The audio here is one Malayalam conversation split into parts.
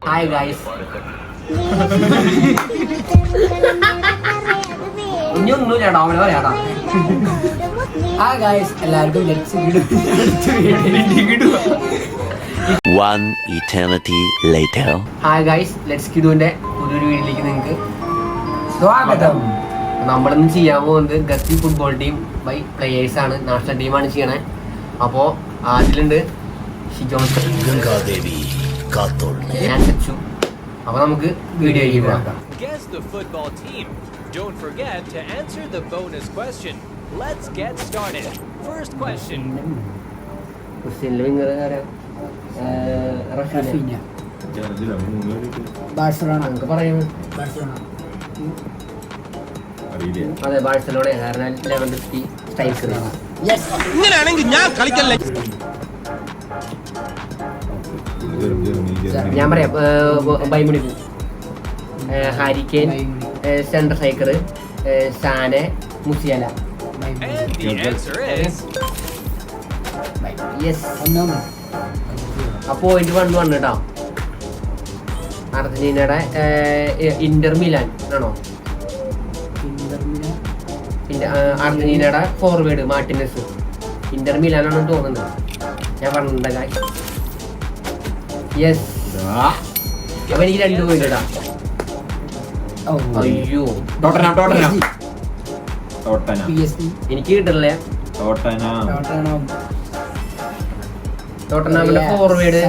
ഹായ് ഗൈസ്, ഇനിയൊന്നുമില്ലാട്ടോ അവനെ പറയാട്ടാ. ഹായ് ഗൈസ്, എല്ലാവർക്കും One eternity later. Hi guys, let's കിഡുവിന്റെ പുതിയൊരു വീട്ടിലേക്ക് നിങ്ങൾക്ക് സ്വാഗതം. നമ്മളിന്ന് ചെയ്യാൻ പോകുന്നത് guess the football team by players ആണ്, നാഷണൽ ടീമാണ് ചെയ്യണേ. അപ്പോൾ അതിലുണ്ട് ഞാൻ സച്ചു. അപ്പോൾ നമുക്ക് വീഡിയോയിലേക്ക് പോകാം. Guess the football team. Don't forget to answer the bonus question. Let's get started. First question. ക്രിസ്ത്യനിലെ വിങ്ങർ ആരാ? റഫീന. ബാഴ്സലോണ. നമുക്ക് പറയുന്നത് അതെ, ബാഴ്സലോണ. കാരണം 11 സ്ട്രൈക്കർ. ഇങ്ങനെയാണെങ്കിൽ ഞാൻ കളിക്കല്ലേ. ഞാൻ പറയാം, Bayern Munich, Harry Kane, central striker Sane, Musiala. And the answer is yes. അപ്പോൾ പോയിന്റ് 1-1 കേട്ടോ. അർജന്റീനയുടെ ഇന്റർ മിലാൻ ആണോ? അർജന്റീനയുടെ ഫോർവേഡ് മാർട്ടിനസ്. ഇന്റർ മിലാൻ ആണെന്ന് തോന്നുന്നത്. ഞാൻ പറഞ്ഞിട്ടുണ്ട. യെസ്. അപ്പൊ എനിക്ക് 2 പോയിന്റ് ഇടാം. അയ്യോ, എനിക്ക് കിട്ടില്ല. ടോട്ടനാമിന്റെ ഫോർവേഡ്.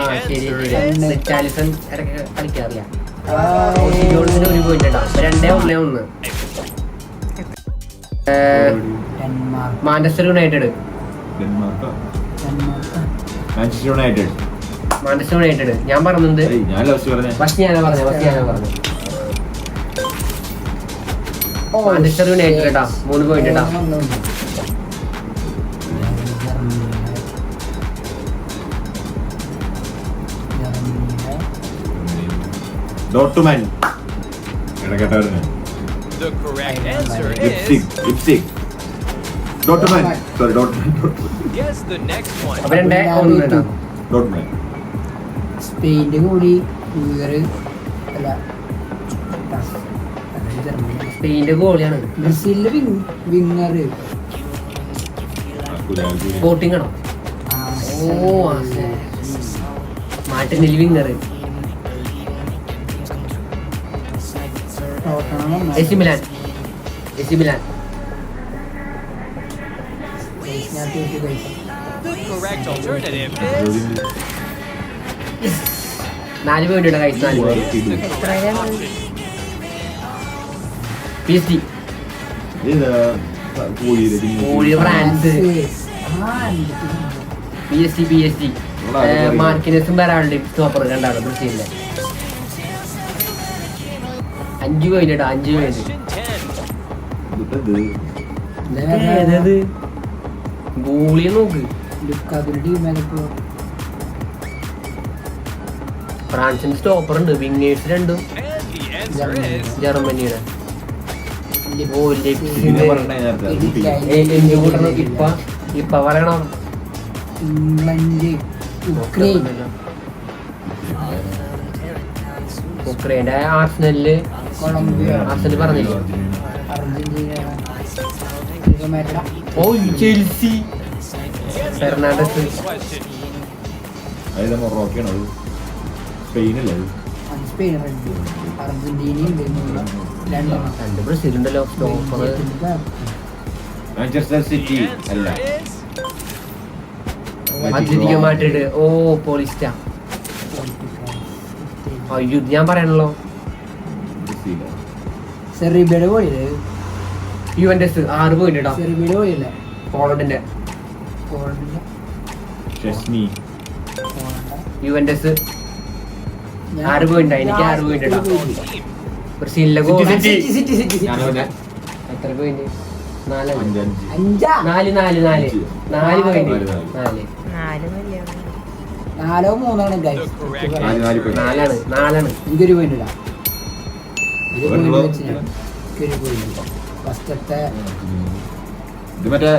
ആ ശരി ശരി. റിച്ചാലിസൺ ഇടയ്ക്ക് കളിക്കാറില്ല. ഒരു പോയിന്റ് ഇടാം. 2-1. Manchester United. മാഞ്ചസ്റ്റർ യുണൈറ്റഡ് ഞാൻ പറഞ്ഞത്. ഫസ്റ്റ് ഞാനാ പറഞ്ഞു. മാഞ്ചസ്റ്റർ യുണൈറ്റഡ് കേട്ടാ. 3 പോയിന്റ് ഇട്ടാ. ഡോർട്ട്മണ്ട്. the correct answer Leipzig. Dortmund. Sorry, Dortmund. Guess the next one. അപ്പൊ 2-1 കേട്ടാ. Dortmund. സ്പെയിന്റെ കൂടി അല്ല, സ്പെയിന്റെ ഗോളിയാണ്. ബ്രസീലിലെ വിങ്ങർ ബോട്ടിംഗ് ആണോ? ഓ Martinelli winger. AC Milan. The correct alternative is 4 point ഇടാ ഗൈസ്. 4 PSG. ഫ്രാൻസ്. PSG. മാർക്കിനസും ബെറാൾഡിയും സ്റ്റോപ്പർ രണ്ടാണ് ബ്രസീലിലെ. 5 പോയിന്റ് ഇടാ. 5 പോയിന്റ്. ഏതത് ഗോളിയെ നോക്ക്. ഫ്രാൻസിന്റെ സ്റ്റോപ്പർ ഉണ്ട്. Wingers 2 and the answer is ജർമ്മനിയുടെ. ഇപ്പൊ പറയണം. ഇംഗ്ലണ്ട്, യുക്രൈൻ, ഉക്രൈന്റെ ആർസനല്. കൊളംബിയ, ആർസനൽ പറഞ്ഞില്ലേ? അർജന്റീന, ഓ ചെൽസി. ഫെർണാണ്ടസ്. question. മൊറോക്കയാണോ? സ്പെയിനല്ലേ? സ്പെയിൻ, അർജന്റീനയും 2 ബ്രസീൽ ഉണ്ടല്ലോ സ്റ്റോപ്പർ. മാഞ്ചസ്റ്റർ സിറ്റി The അല്ല. answer is Atletico Madrid. ഓ പോളിസ്റ്റ. അയ്യോ ഞാൻ പറയണല്ലോ. സെർബിയയുടെ പോയില്ലേ? യുവന്റസ് 6 പോയിന്റ് ഇടാം. സെർബിയയുടെ പോയില്ലേ? പോളണ്ടിന്റെ. പോളണ്ടിന്റെ ഷെസ്നി. Juventus 6 point. എനിക്ക് 6 പോയിന്റ് ഇടാം. ബ്രസീലിലെ ഗോൾ. സിറ്റി. എത്ര പോയിന്റ്? 4 അഞ്ചാ 4 പോയിന്റ്. 4 4-3 the correct 4 എനിക്കൊരു പോയിന്റ് ഇടാം. എനിക്കൊരു പോയിന്റ്. ഫസ്റ്റത്തെ ഇത് മറ്റേ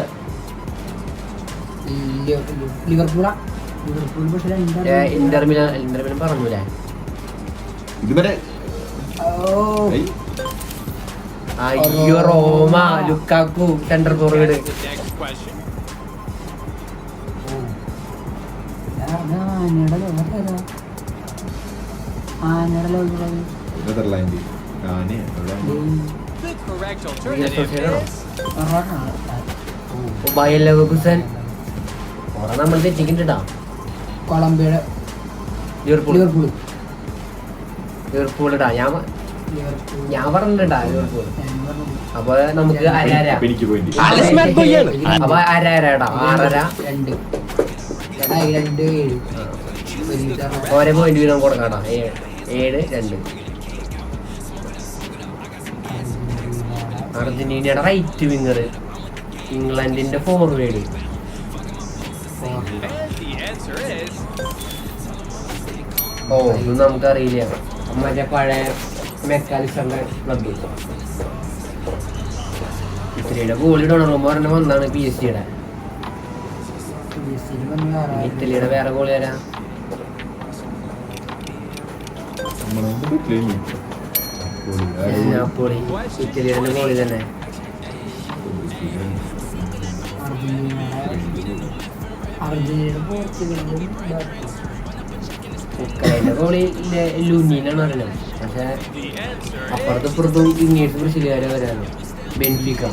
ലിവർപൂളാ. ലിവർപൂൾ പക്ഷേ രണ്ടാണ്. ഇന്റർ മിലൻ പറഞ്ഞൂലേ. ഇതുവരെ ഓ ഏയ്, അയ്യോ Roma Lukaku centre forward. The next question. Netherland ഞാന് അവിടെ The correct alternative is Bayer Leverkusen. കുറെ നമ്മൾ തെറ്റിക്കിട്ടാ. കൊളംബിയയുടെ ലിവർപൂൾ ലിവർപൂൾ ലിവർപൂൾ ഇടാ. ലിവർപൂൾ ഞാൻ പറഞ്ഞിട്ടാ ലിവർപൂൾ. അപ്പൊ നമുക്ക് അര അപ്പൊ എനിക്ക് പോയിന്റ്. അപ്പൊ അര ഇടാ. 6.5 2 2 7 ഓരോ പോയിന്റ് വീതം കൊടുക്കാടാ. 7 2. അർജന്റീനയുടെ റൈറ്റ് വിങ്ങർ, ഇംഗ്ലണ്ടിന്റെ forward. and the answer is ഓ ഇത് നമുക്കറിയില്ല. മറ്റേ പഴയ മെക്കാലിസ്റ്ററിന്റെ ക്ലബ്. ഇറ്റലിയുടെ ഗോളി ഡൊണറുമ്പോ പറഞ്ഞ വന്നാണ് PSG-യുടെ. ഇറ്റലിയുടെ വേറെ ഗോളി തരാ. നമ്മളൊന്നും പറ്റില്ല. നാപ്പോളി ഇറ്റലിയുടെ ഗോളി തന്നെ. അർജന്റീന പോർച്ചുഗലും ഉക്രൈന്റെ ഗോളി ലുനീനാണ് പറയുന്നത്. പക്ഷെ the answer അപ്പുറത്തും ഇപ്പുറത്തും ഇംഗ്ലീഷ് ബ്രസീലുകാരെ വരാണ്. ബെൻഫിക്ക.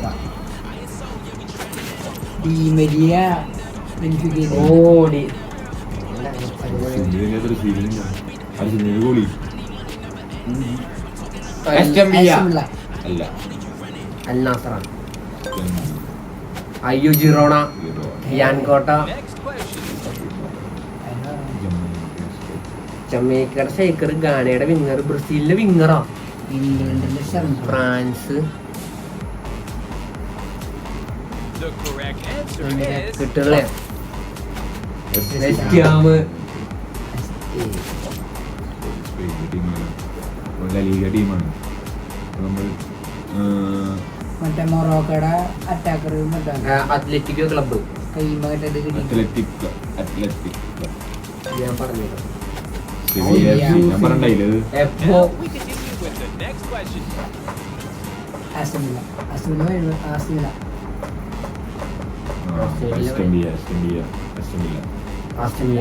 ഡി മരിയ ബെൻഫിക്കയിൽ ഓടി അർജന്റീനയുടെ ഒരു ഫീലിംഗ് ആണ്. അർജന്റീന ഗോളി എസ്റ്റും വില്ല. അല്ല അൽ നാസറാണ്. അയ്യോ ജിറോണ, യാൻകോട്ട. next question. ജമൈക്കയുടെ ഷേക്കർ, ഗാനയുടെ വിങ്ങർ, ബ്രസീലിന്റെ വിങ്ങറാ. ഇംഗ്ലണ്ടിന്റെ France. The correct answer is കിട്ടുകളെ സ്പെയിൻ ടീമാണ്. ലീഗ ടീമാണ്. നമ്മൾ മറ്റേ മൊറോക്കയുടെ അറ്റാക്കർ മറ്റേ അത്ലറ്റിക്കോ ക്ലബ്ബ്. കൈമറ്റത് അത്ലറ്റിക് ഞാൻ പറഞ്ഞത് ഞാൻ പറഞ്ഞില്ല. എപ്പോ we continue with the next question. ആസ്മില ആസ്റ്റമിയ.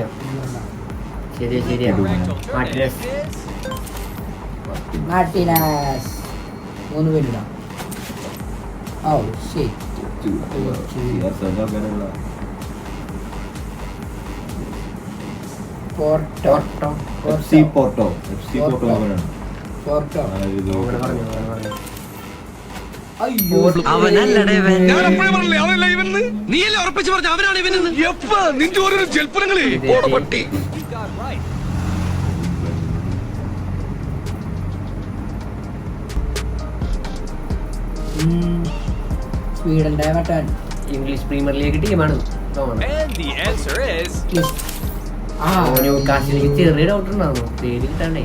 ശരിയാ ശരിയാ. Correct Martinez. alternative is Martinez 3 പേരിടാം. ഓ ശരി പോർട്ടോ പോർട്ടോ പോർട്ടോ ഇവിടെ പറഞ്ഞു ഇവിടെ പറഞ്ഞു. അയ്യോ നീയല്ലേ ഉറപ്പിച്ചു പറഞ്ഞ അവനാണ് ഇവനെന്ന് എപ്പ നിന്റെ ഓരോ ജൽപ്പനങ്ങളെ we got right. സ്വീഡന്റെ മറ്റേ ഇംഗ്ലീഷ് പ്രീമിയർ ലീഗ് ടീമാണ്. And the answer is ന്യൂകാസിലേക്ക് ചെറിയ ഡൗട്ട് ഉണ്ടായിരുന്നു. പേര് കിട്ടാണ്ടേ.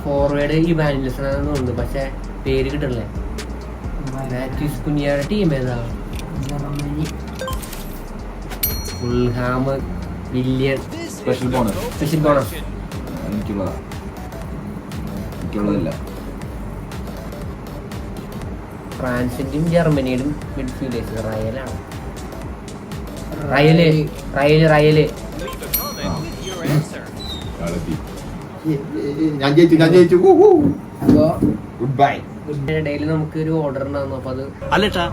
ഫോർവേഡ് ഇവാനിലിസൺ ആണെന്ന് തോന്നുന്നു. പക്ഷെ പേര് കിട്ടണില്ലേ. മാത്യൂസ് കുഞ്ഞിയുടെ ടീം ഏതാ? Germany Fulham, Willian. this Special is the bonus. bonus Special bonus. question. എനിക്കുള്ളതല്ല. ഫ്രാൻസിന്റെയും ജർമ്മനിയുടെയും മിഡ്ഫീൽഡേഴ്സ് റയലാണ്. Real. Leave a comment with your answer. ഞാൻ ജയിച്ചു അപ്പോ ഗുഡ് ബൈ. ഇടയിൽ നമുക്ക് ഒരു ഓർഡർ ഉണ്ടായിരുന്നു. അപ്പൊ അത് അല്ലട്ടാ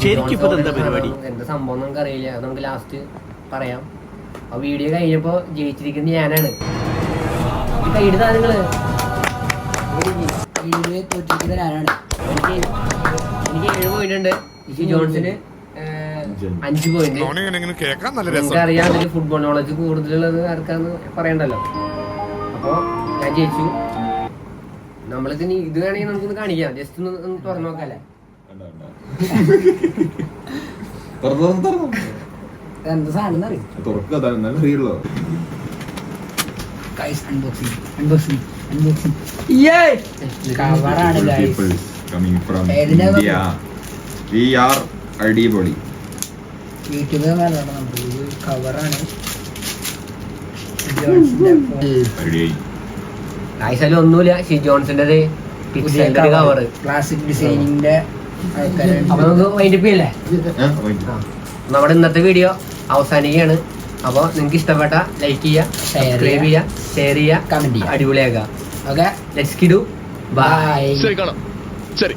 ശരിക്കും ഇപ്പൊ എന്താ പരിപാടി? എന്താ സംഭവം നമുക്ക് അറിയില്ല. അത് നമുക്ക് ലാസ്റ്റ് പറയാം. ആ വീഡിയോ കഴിഞ്ഞപ്പോ ജയിച്ചിരിക്കുന്നത് ഞാനാണ്. ഈ കൈയുടെ താരങ്ങള് ഈ തോറ്റിരിക്കുന്നത് ആരാണ്? എനിക്ക് 7 പോയിന്റ് ഉണ്ട്. ഇഷി ജോൺസിന് 5 പോയിന്റ്. നമുക്കറിയാം അതിൽ ഫുട്ബോൾ നോളജ് കൂടുതലുള്ളത് ആർക്കാന്ന് പറയണ്ടല്ലോ. അപ്പൊ ഞാൻ ജയിച്ചു. നമ്മളിതിന് ഇത് വേണമെങ്കിൽ നമുക്കൊന്ന് കാണിക്കാം. ജസ്റ്റ് ഒന്ന് തുറന്നു നോക്കാല്ലേ. എന്താ സാധനം അറിയും? തുറക്കുക നല്ല അറിയുള്ളൂ. കവറാണ് People coming from ഏതിനാ India. VR അടിപൊളി. യൂട്യൂബ് നല്ലതാണ്. നമുക്ക് കവറാണ് ജോൺസിന്റെ അടിയായി. ആയിസാലും ഒന്നുമില്ല. ഷിജോൺസിന്റെ പിക്സലിന്റെ ഒരു കവറ്. ക്ലാസിക് ഡിസൈനിന്റെ ആൾക്കാരാണ്. അപ്പൊ നമുക്ക് വൈൻഡപ്പ് ചെയ്യല്ലേ? നമ്മുടെ ഇന്നത്തെ വീഡിയോ അവസാനിക്കുകയാണ്. അപ്പോൾ നിങ്ങൾക്ക് ഇഷ്ടപ്പെട്ട ലൈക്ക് ചെയ്യുക, സബ്സ്ക്രൈബ് ചെയ്യുക, ഷെയർ ചെയ്യുക, കമന്റ് ചെയ്യുക. അടിപൊളിയാക്കുക. ഓക്കെ, ലെറ്റ്സ് കിഡു ബൈ. ശരി കാണാം. ശരി.